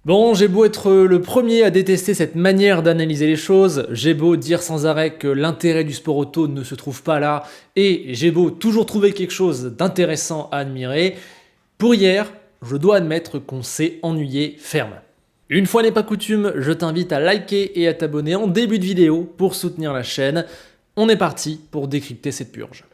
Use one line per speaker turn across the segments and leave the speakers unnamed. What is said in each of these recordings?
Bon, j'ai beau être le premier à détester cette manière d'analyser les choses, j'ai beau dire sans arrêt que l'intérêt du sport auto ne se trouve pas là, et j'ai beau toujours trouver quelque chose d'intéressant à admirer, pour hier, je dois admettre qu'on s'est ennuyé ferme. Une fois n'est pas coutume, je t'invite à liker et à t'abonner en début de vidéo pour soutenir la chaîne. On est parti pour décrypter cette purge.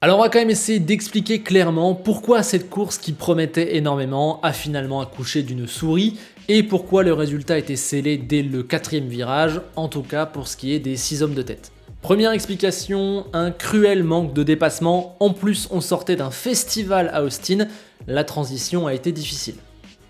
Alors on va quand même essayer d'expliquer clairement pourquoi cette course qui promettait énormément a finalement accouché d'une souris et pourquoi le résultat était scellé dès le 4e virage, en tout cas pour ce qui est des 6 hommes de tête. Première explication, un cruel manque de dépassement, en plus on sortait d'un festival à Austin, la transition a été difficile.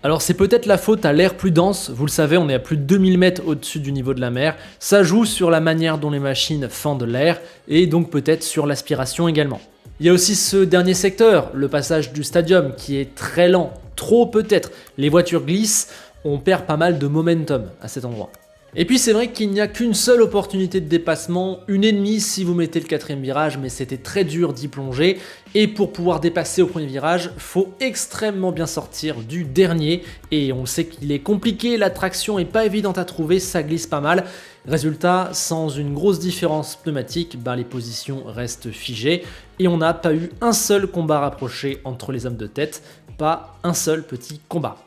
Alors c'est peut-être la faute à l'air plus dense, vous le savez on est à plus de 2000 mètres au-dessus du niveau de la mer, ça joue sur la manière dont les machines fendent l'air et donc peut-être sur l'aspiration également. Il y a aussi ce dernier secteur, le passage du stadium, qui est très lent, trop peut-être. Les voitures glissent, on perd pas mal de momentum à cet endroit. Et puis c'est vrai qu'il n'y a qu'une seule opportunité de dépassement, une et demie si vous mettez le 4e virage, mais c'était très dur d'y plonger. Et pour pouvoir dépasser au premier virage, faut extrêmement bien sortir du dernier. Et on sait qu'il est compliqué, la traction est pas évidente à trouver, ça glisse pas mal. Résultat, sans une grosse différence pneumatique, les positions restent figées. Et on n'a pas eu un seul combat rapproché entre les hommes de tête, pas un seul petit combat.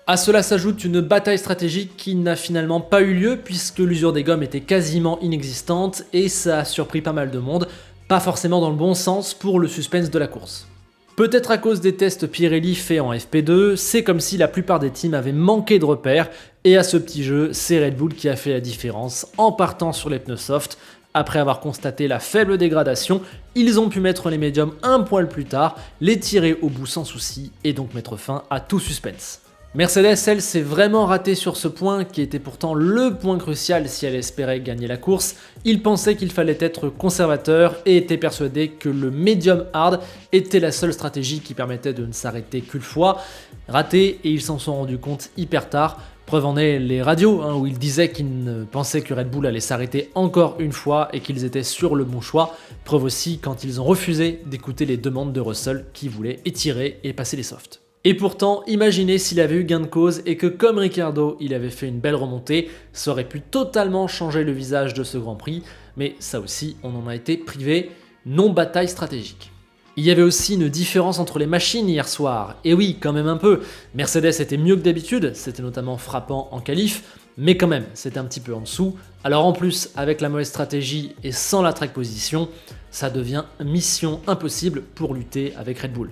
À cela s'ajoute une bataille stratégique qui n'a finalement pas eu lieu puisque l'usure des gommes était quasiment inexistante et ça a surpris pas mal de monde, pas forcément dans le bon sens pour le suspense de la course. Peut-être à cause des tests Pirelli faits en FP2, c'est comme si la plupart des teams avaient manqué de repères et à ce petit jeu, c'est Red Bull qui a fait la différence en partant sur les pneus soft. Après avoir constaté la faible dégradation, ils ont pu mettre les médiums un poil plus tard, les tirer au bout sans souci et donc mettre fin à tout suspense. Mercedes, elle, s'est vraiment ratée sur ce point qui était pourtant le point crucial si elle espérait gagner la course. Ils pensaient qu'il fallait être conservateur et étaient persuadés que le medium hard était la seule stratégie qui permettait de ne s'arrêter qu'une fois. Raté et ils s'en sont rendus compte hyper tard. Preuve en est les radios où ils disaient qu'ils pensaient que Red Bull allait s'arrêter encore une fois et qu'ils étaient sur le bon choix. Preuve aussi quand ils ont refusé d'écouter les demandes de Russell qui voulait étirer et passer les softs. Et pourtant, imaginez s'il avait eu gain de cause et que comme Ricciardo, il avait fait une belle remontée, ça aurait pu totalement changer le visage de ce Grand Prix, mais ça aussi, on en a été privé, non bataille stratégique. Il y avait aussi une différence entre les machines hier soir, et oui, quand même un peu. Mercedes était mieux que d'habitude, c'était notamment frappant en qualif, mais quand même, c'était un petit peu en dessous. Alors en plus, avec la mauvaise stratégie et sans la track position, ça devient mission impossible pour lutter avec Red Bull.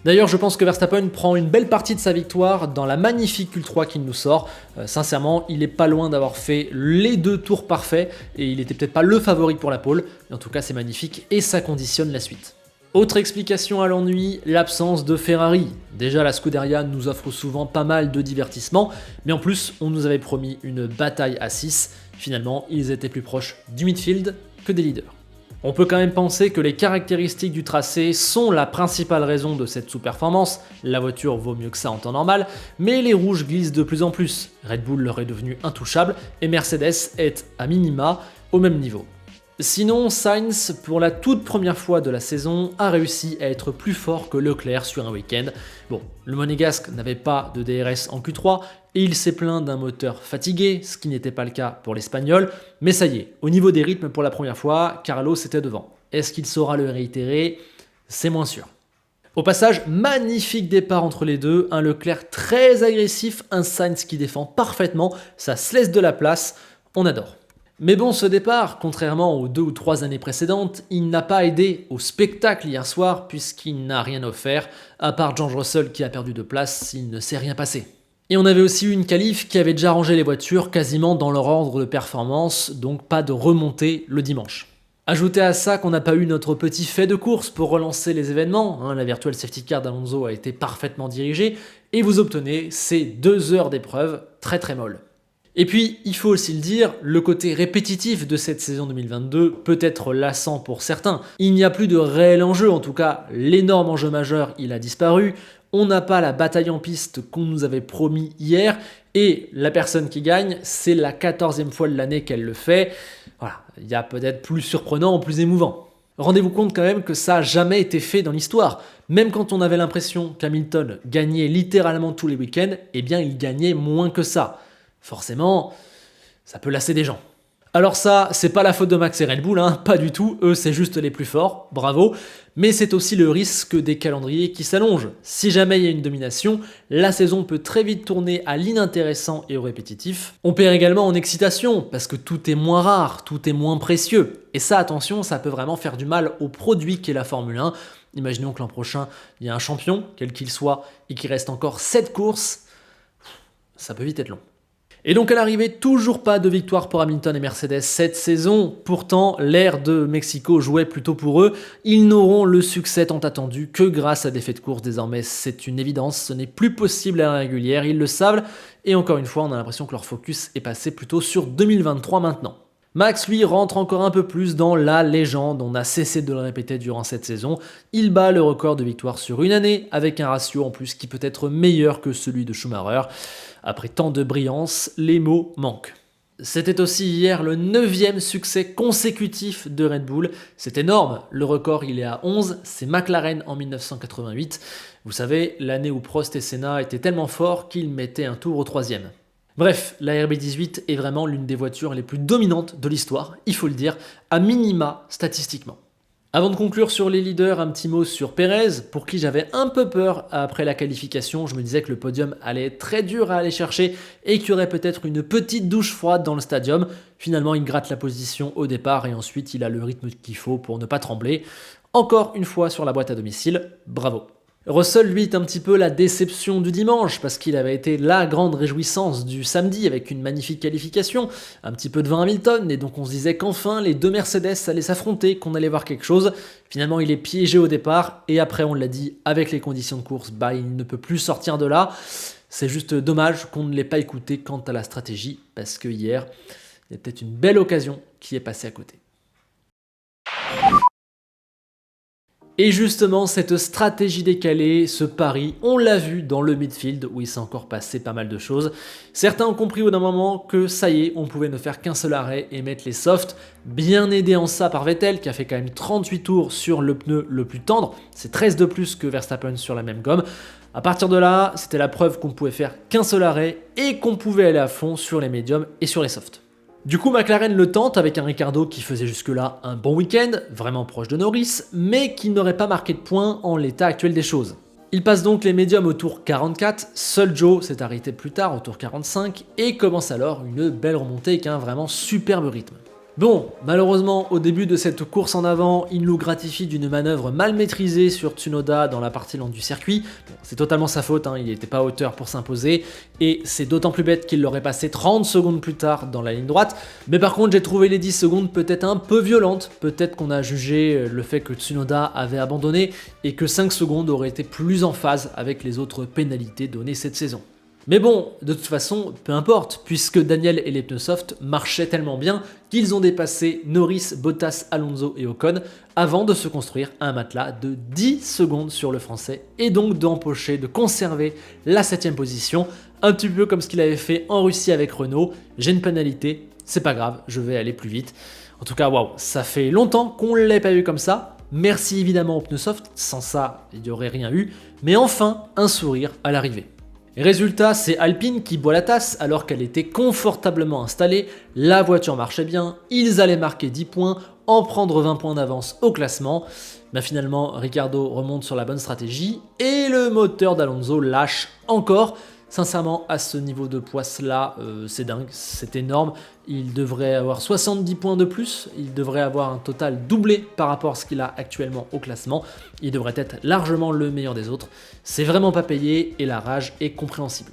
D'ailleurs, je pense que Verstappen prend une belle partie de sa victoire dans la magnifique Q3 qu'il nous sort. Sincèrement, il est pas loin d'avoir fait les 2 tours parfaits et il était peut-être pas le favori pour la pole. Mais en tout cas, c'est magnifique et ça conditionne la suite. Autre explication à l'ennui, l'absence de Ferrari. Déjà, la Scuderia nous offre souvent pas mal de divertissements, mais en plus, on nous avait promis une bataille à 6. Finalement, ils étaient plus proches du midfield que des leaders. On peut quand même penser que les caractéristiques du tracé sont la principale raison de cette sous-performance, la voiture vaut mieux que ça en temps normal, mais les rouges glissent de plus en plus, Red Bull leur est devenu intouchable et Mercedes est à minima au même niveau. Sinon, Sainz, pour la toute première fois de la saison, a réussi à être plus fort que Leclerc sur un week-end. Bon, le Monégasque n'avait pas de DRS en Q3 et il s'est plaint d'un moteur fatigué, ce qui n'était pas le cas pour l'Espagnol. Mais ça y est, au niveau des rythmes pour la première fois, Carlos était devant. Est-ce qu'il saura le réitérer? C'est moins sûr. Au passage, magnifique départ entre les deux, un Leclerc très agressif, un Sainz qui défend parfaitement, ça se laisse de la place, on adore. Mais bon, ce départ, contrairement aux 2 ou 3 années précédentes, il n'a pas aidé au spectacle hier soir puisqu'il n'a rien offert, à part George Russell qui a perdu de place, il ne s'est rien passé. Et on avait aussi eu une qualif qui avait déjà rangé les voitures quasiment dans leur ordre de performance, donc pas de remontée le dimanche. Ajoutez à ça qu'on n'a pas eu notre petit fait de course pour relancer les événements, la virtual safety car d'Alonso a été parfaitement dirigée, et vous obtenez ces 2 heures d'épreuve très très molles. Et puis, il faut aussi le dire, le côté répétitif de cette saison 2022 peut être lassant pour certains. Il n'y a plus de réel enjeu, en tout cas, l'énorme enjeu majeur, il a disparu. On n'a pas la bataille en piste qu'on nous avait promis hier. Et la personne qui gagne, c'est la 14e fois de l'année qu'elle le fait. Voilà, il y a peut-être plus surprenant ou plus émouvant. Rendez-vous compte quand même que ça n'a jamais été fait dans l'histoire. Même quand on avait l'impression qu'Hamilton gagnait littéralement tous les week-ends, eh bien il gagnait moins que ça. Forcément, ça peut lasser des gens. Alors ça, c'est pas la faute de Max et Red Bull, pas du tout, eux c'est juste les plus forts, bravo, mais c'est aussi le risque des calendriers qui s'allongent. Si jamais il y a une domination, la saison peut très vite tourner à l'inintéressant et au répétitif. On perd également en excitation, parce que tout est moins rare, tout est moins précieux, et ça attention, ça peut vraiment faire du mal au produit qu'est la Formule 1. Imaginons que l'an prochain, il y a un champion, quel qu'il soit, et qu'il reste encore 7 courses, ça peut vite être long. Et donc à l'arrivée, toujours pas de victoire pour Hamilton et Mercedes cette saison. Pourtant, l'ère de Mexico jouait plutôt pour eux. Ils n'auront le succès tant attendu que grâce à des faits de course. Désormais, c'est une évidence. Ce n'est plus possible à la régulière, ils le savent. Et encore une fois, on a l'impression que leur focus est passé plutôt sur 2023 maintenant. Max, lui, rentre encore un peu plus dans la légende, on a cessé de le répéter durant cette saison. Il bat le record de victoires sur une année, avec un ratio en plus qui peut être meilleur que celui de Schumacher. Après tant de brillance, les mots manquent. C'était aussi hier le 9e succès consécutif de Red Bull. C'est énorme, le record il est à 11, c'est McLaren en 1988. Vous savez, l'année où Prost et Senna étaient tellement forts qu'ils mettaient un tour au 3e. Bref, la RB18 est vraiment l'une des voitures les plus dominantes de l'histoire, il faut le dire, à minima statistiquement. Avant de conclure sur les leaders, un petit mot sur Pérez, pour qui j'avais un peu peur après la qualification. Je me disais que le podium allait être très dur à aller chercher et qu'il y aurait peut-être une petite douche froide dans le stadium. Finalement, il gratte la position au départ et ensuite il a le rythme qu'il faut pour ne pas trembler. Encore une fois sur la boîte à domicile, bravo. Russell, lui, est un petit peu la déception du dimanche, parce qu'il avait été la grande réjouissance du samedi avec une magnifique qualification, un petit peu devant Hamilton, et donc on se disait qu'enfin les deux Mercedes allaient s'affronter, qu'on allait voir quelque chose. Finalement, il est piégé au départ, et après, on l'a dit, avec les conditions de course, il ne peut plus sortir de là. C'est juste dommage qu'on ne l'ait pas écouté quant à la stratégie, parce que hier, il y a peut-être une belle occasion qui est passée à côté. Et justement, cette stratégie décalée, ce pari, on l'a vu dans le midfield où il s'est encore passé pas mal de choses. Certains ont compris au d'un moment que ça y est, on pouvait ne faire qu'un seul arrêt et mettre les softs, bien aidé en ça par Vettel qui a fait quand même 38 tours sur le pneu le plus tendre, c'est 13 de plus que Verstappen sur la même gomme. À partir de là, c'était la preuve qu'on pouvait faire qu'un seul arrêt et qu'on pouvait aller à fond sur les médiums et sur les softs. Du coup, McLaren le tente avec un Ricciardo qui faisait jusque-là un bon week-end, vraiment proche de Norris, mais qui n'aurait pas marqué de points en l'état actuel des choses. Il passe donc les médiums au tour 44, seul Joe s'est arrêté plus tard au tour 45 et commence alors une belle remontée avec un vraiment superbe rythme. Bon, malheureusement, au début de cette course en avant, il nous gratifie d'une manœuvre mal maîtrisée sur Tsunoda dans la partie lente du circuit. Bon, c'est totalement sa faute, il n'était pas à hauteur pour s'imposer, et c'est d'autant plus bête qu'il l'aurait passé 30 secondes plus tard dans la ligne droite. Mais par contre, j'ai trouvé les 10 secondes peut-être un peu violentes, peut-être qu'on a jugé le fait que Tsunoda avait abandonné, et que 5 secondes auraient été plus en phase avec les autres pénalités données cette saison. Mais bon, de toute façon, peu importe, puisque Daniel et les pneus soft marchaient tellement bien qu'ils ont dépassé Norris, Bottas, Alonso et Ocon avant de se construire un matelas de 10 secondes sur le français et donc d'empocher, de conserver la 7ème position, un petit peu comme ce qu'il avait fait en Russie avec Renault. J'ai une pénalité, c'est pas grave, je vais aller plus vite. En tout cas, waouh, ça fait longtemps qu'on ne l'ait pas eu comme ça. Merci évidemment aux pneus soft, sans ça, il n'y aurait rien eu, mais enfin, un sourire à l'arrivée. Résultat, c'est Alpine qui boit la tasse alors qu'elle était confortablement installée, la voiture marchait bien, ils allaient marquer 10 points, en prendre 20 points d'avance au classement. Mais finalement, Ricciardo remonte sur la bonne stratégie et le moteur d'Alonso lâche encore. Sincèrement, à ce niveau de poisse-là, c'est dingue, c'est énorme. Il devrait avoir 70 points de plus, il devrait avoir un total doublé par rapport à ce qu'il a actuellement au classement. Il devrait être largement le meilleur des autres. C'est vraiment pas payé et la rage est compréhensible.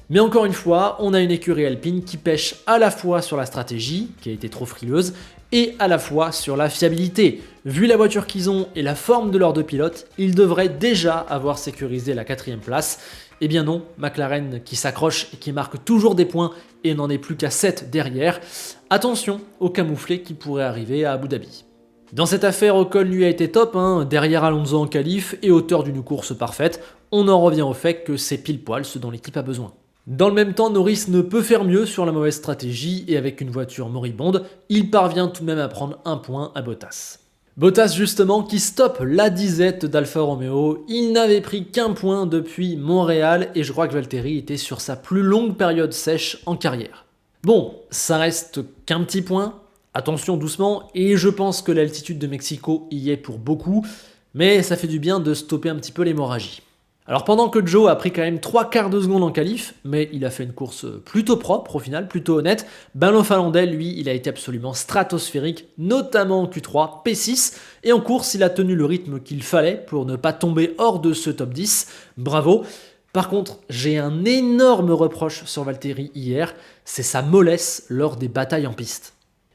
Mais encore une fois, on a une écurie alpine qui pêche à la fois sur la stratégie, qui a été trop frileuse, et à la fois sur la fiabilité. Vu la voiture qu'ils ont et la forme de leurs deux pilotes, ils devraient déjà avoir sécurisé la 4ème place. Eh bien non, McLaren qui s'accroche et qui marque toujours des points et n'en est plus qu'à 7 derrière. Attention au camouflet qui pourrait arriver à Abu Dhabi. Dans cette affaire, Ocon lui a été top, derrière Alonso en qualif et auteur d'une course parfaite. On en revient au fait que c'est pile poil ce dont l'équipe a besoin. Dans le même temps, Norris ne peut faire mieux sur la mauvaise stratégie et avec une voiture moribonde, il parvient tout de même à prendre un point à Bottas. Bottas justement qui stoppe la disette d'Alfa Romeo, il n'avait pris qu'un point depuis Montréal et je crois que Valtteri était sur sa plus longue période sèche en carrière. Bon, ça reste qu'un petit point, attention doucement, et je pense que l'altitude de Mexico y est pour beaucoup, mais ça fait du bien de stopper un petit peu l'hémorragie. Alors pendant que Joe a pris quand même 3/4 de seconde en qualif, mais il a fait une course plutôt propre au final, plutôt honnête, ben le Finlandais, lui, il a été absolument stratosphérique, notamment en Q3, P6, et en course, il a tenu le rythme qu'il fallait pour ne pas tomber hors de ce top 10, bravo. Par contre, j'ai un énorme reproche sur Valtteri hier, c'est sa mollesse lors des batailles en piste.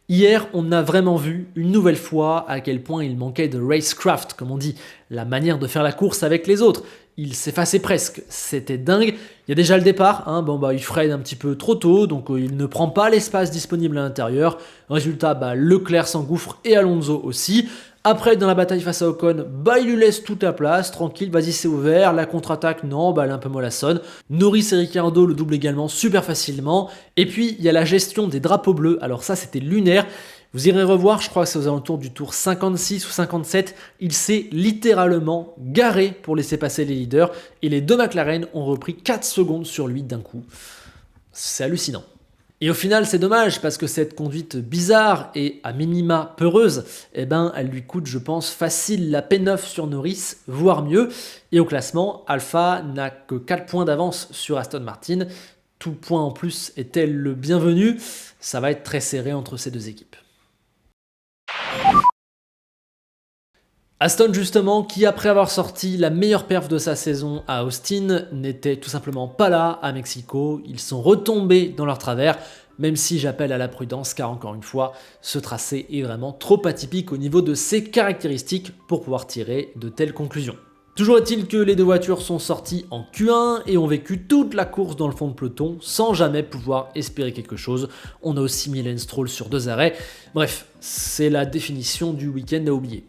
Hier, on a vraiment vu une nouvelle fois à quel point il manquait de racecraft, comme on dit, la manière de faire la course avec les autres. Il s'effaçait presque, c'était dingue. Il y a déjà le départ, il freine un petit peu trop tôt, donc il ne prend pas l'espace disponible à l'intérieur. Résultat, Leclerc s'engouffre et Alonso aussi. Après, dans la bataille face à Ocon, il lui laisse toute la place, tranquille, vas-y c'est ouvert, la contre-attaque, non, elle est un peu mollassonne. Norris et Ricciardo le doublent également super facilement. Et puis, il y a la gestion des drapeaux bleus, alors ça c'était lunaire. Vous irez revoir, je crois que c'est aux alentours du tour 56 ou 57, il s'est littéralement garé pour laisser passer les leaders, et les deux McLaren ont repris 4 secondes sur lui d'un coup. C'est hallucinant. Et au final, c'est dommage parce que cette conduite bizarre et à minima peureuse, elle lui coûte, je pense, facile la P9 sur Norris, voire mieux. Et au classement, Alpha n'a que 4 points d'avance sur Aston Martin. Tout point en plus est-elle le bienvenu? Ça va être très serré entre ces deux équipes. Aston justement, qui après avoir sorti la meilleure perf de sa saison à Austin, n'était tout simplement pas là à Mexico, ils sont retombés dans leur travers, même si j'appelle à la prudence car encore une fois, ce tracé est vraiment trop atypique au niveau de ses caractéristiques pour pouvoir tirer de telles conclusions. Toujours est-il que les deux voitures sont sorties en Q1 et ont vécu toute la course dans le fond de peloton sans jamais pouvoir espérer quelque chose. On a aussi mis Lance Stroll sur 2 arrêts. Bref, c'est la définition du week-end à oublier.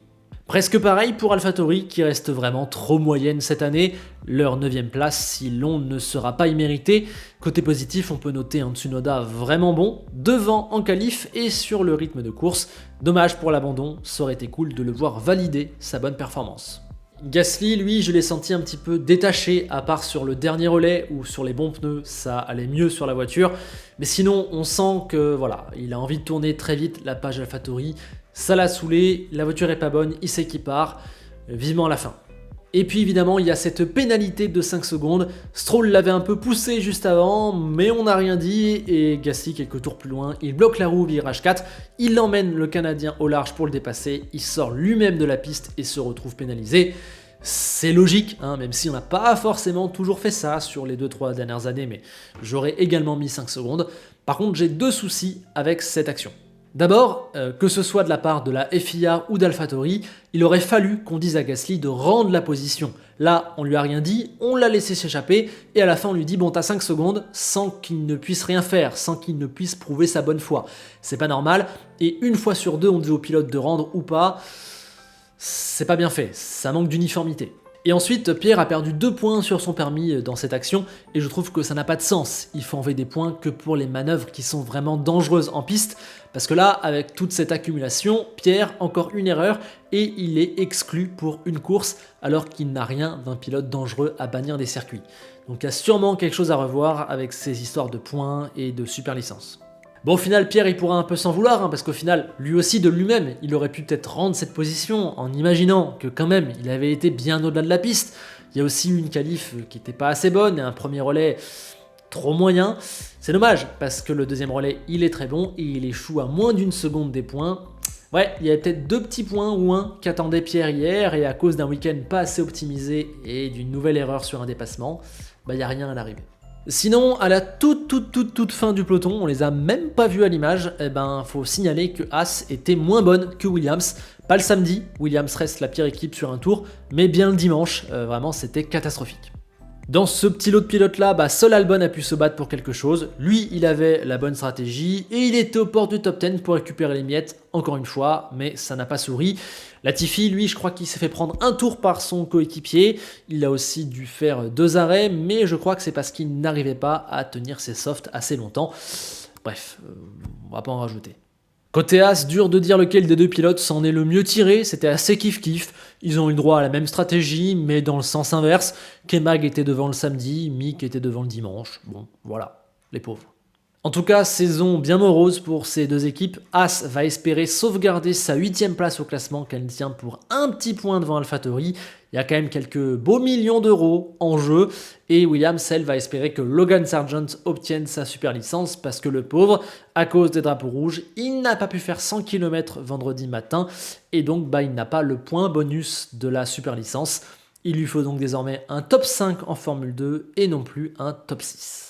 Presque pareil pour AlphaTauri qui reste vraiment trop moyenne cette année. Leur 9ème place, si l'on ne sera pas immérité. Côté positif, on peut noter un Tsunoda vraiment bon, devant en qualif et sur le rythme de course. Dommage pour l'abandon, ça aurait été cool de le voir valider sa bonne performance. Gasly, lui, je l'ai senti un petit peu détaché, à part sur le dernier relais ou sur les bons pneus, ça allait mieux sur la voiture. Mais sinon, on sent que voilà, il a envie de tourner très vite la page AlphaTauri. Ça l'a saoulé, la voiture est pas bonne, il sait qu'il part, vivement la fin. Et puis évidemment, il y a cette pénalité de 5 secondes. Stroll l'avait un peu poussé juste avant, mais on n'a rien dit. Et Gasly, quelques tours plus loin, il bloque la roue au virage 4. Il emmène le Canadien au large pour le dépasser. Il sort lui-même de la piste et se retrouve pénalisé. C'est logique, même si on n'a pas forcément toujours fait ça sur les 2-3 dernières années, mais j'aurais également mis 5 secondes. Par contre, j'ai 2 soucis avec cette action. D'abord, que ce soit de la part de la FIA ou d'AlphaTauri, il aurait fallu qu'on dise à Gasly de rendre la position. Là, on lui a rien dit, on l'a laissé s'échapper, et à la fin on lui dit « bon, t'as 5 secondes » sans qu'il ne puisse rien faire, sans qu'il ne puisse prouver sa bonne foi. C'est pas normal, et une fois sur deux on dit au pilote de rendre ou pas, c'est pas bien fait, ça manque d'uniformité. Et ensuite, Pierre a perdu 2 points sur son permis dans cette action, et je trouve que ça n'a pas de sens. Il faut enlever des points que pour les manœuvres qui sont vraiment dangereuses en piste, parce que là, avec toute cette accumulation, Pierre, encore une erreur, et il est exclu pour une course, alors qu'il n'a rien d'un pilote dangereux à bannir des circuits. Donc il y a sûrement quelque chose à revoir avec ces histoires de points et de super licence. Bon, au final, Pierre, il pourra un peu s'en vouloir, parce qu'au final, lui aussi, de lui-même, il aurait pu peut-être rendre cette position en imaginant que quand même, il avait été bien au-delà de la piste. Il y a aussi eu une qualif qui n'était pas assez bonne, et un premier relais trop moyen. C'est dommage, parce que le deuxième relais, il est très bon, et il échoue à moins d'1 seconde des points. Ouais, il y avait peut-être 2 petits points ou un qu'attendait Pierre hier, et à cause d'un week-end pas assez optimisé et d'une nouvelle erreur sur un dépassement, il n'y a rien à l'arrivée. Sinon, à la toute fin du peloton, on les a même pas vus à l'image, faut signaler que Haas était moins bonne que Williams. Pas le samedi, Williams reste la pire équipe sur un tour, mais bien le dimanche, vraiment c'était catastrophique. Dans ce petit lot de pilotes là, seul Albon a pu se battre pour quelque chose. Lui, il avait la bonne stratégie et il était aux portes du top 10 pour récupérer les miettes, encore une fois, mais ça n'a pas souri. Latifi, lui, je crois qu'il s'est fait prendre un tour par son coéquipier. Il a aussi dû faire 2 arrêts, mais je crois que c'est parce qu'il n'arrivait pas à tenir ses softs assez longtemps. Bref, on va pas en rajouter. Côté As, dur de dire lequel des deux pilotes s'en est le mieux tiré, c'était assez kiff-kiff. Ils ont eu droit à la même stratégie, mais dans le sens inverse. K-Mag était devant le samedi, Mick était devant le dimanche. Bon, voilà, les pauvres. En tout cas, saison bien morose pour ces deux équipes. As va espérer sauvegarder sa 8ème place au classement qu'elle tient pour un petit point devant AlphaTauri. Il y a quand même quelques beaux millions d'euros en jeu. Et Williams, elle, va espérer que Logan Sargent obtienne sa super licence parce que le pauvre, à cause des drapeaux rouges, il n'a pas pu faire 100 km vendredi matin. Et donc, il n'a pas le point bonus de la super licence. Il lui faut donc désormais un top 5 en Formule 2 et non plus un top 6.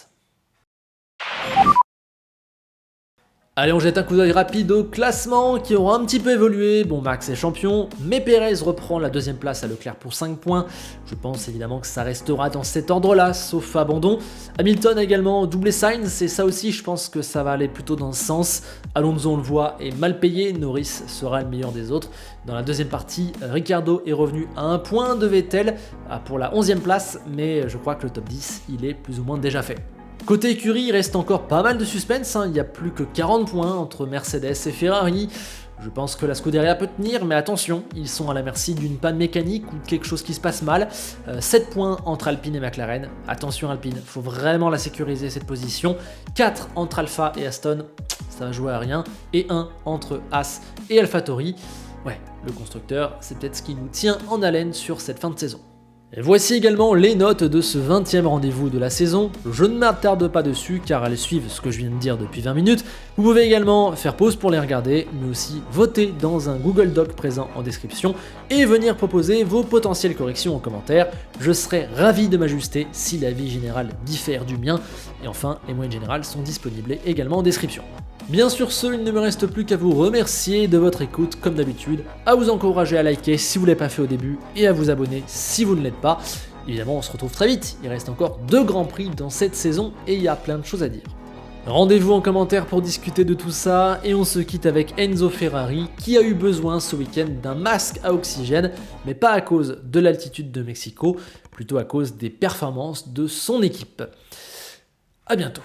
Allez, on jette un coup d'œil rapide au classement qui aura un petit peu évolué. Bon, Max est champion, mais Pérez reprend la 2ème place à Leclerc pour 5 points. Je pense évidemment que ça restera dans cet ordre-là, sauf abandon. Hamilton a également doublé Sainz, et ça aussi, je pense que ça va aller plutôt dans ce sens. Alonso, on le voit, est mal payé. Norris sera le meilleur des autres. Dans la 2ème partie, Ricciardo est revenu à 1 point de Vettel pour la 11ème place, mais je crois que le top 10, il est plus ou moins déjà fait. Côté écurie, il reste encore pas mal de suspense, il n'y a plus que 40 points entre Mercedes et Ferrari. Je pense que la Scuderia peut tenir, mais attention, ils sont à la merci d'une panne mécanique ou de quelque chose qui se passe mal. 7 points entre Alpine et McLaren. Attention Alpine, il faut vraiment la sécuriser cette position. 4 entre Alpha et Aston, ça va jouer à rien. Et 1 entre As et AlphaTauri. Ouais, le constructeur, c'est peut-être ce qui nous tient en haleine sur cette fin de saison. Et voici également les notes de ce 20e rendez-vous de la saison. Je ne m'attarde pas dessus car elles suivent ce que je viens de dire depuis 20 minutes. Vous pouvez également faire pause pour les regarder, mais aussi voter dans un Google Doc présent en description et venir proposer vos potentielles corrections en commentaire. Je serai ravi de m'ajuster si l'avis général diffère du mien. Et enfin, les moyennes générales sont disponibles également en description. Bien sûr ce, il ne me reste plus qu'à vous remercier de votre écoute comme d'habitude, à vous encourager à liker si vous ne l'avez pas fait au début et à vous abonner si vous ne l'êtes pas. Évidemment on se retrouve très vite, il reste encore 2 grands prix dans cette saison et il y a plein de choses à dire. Rendez-vous en commentaire pour discuter de tout ça et on se quitte avec Enzo Ferrari qui a eu besoin ce week-end d'un masque à oxygène, mais pas à cause de l'altitude de Mexico, plutôt à cause des performances de son équipe. A bientôt.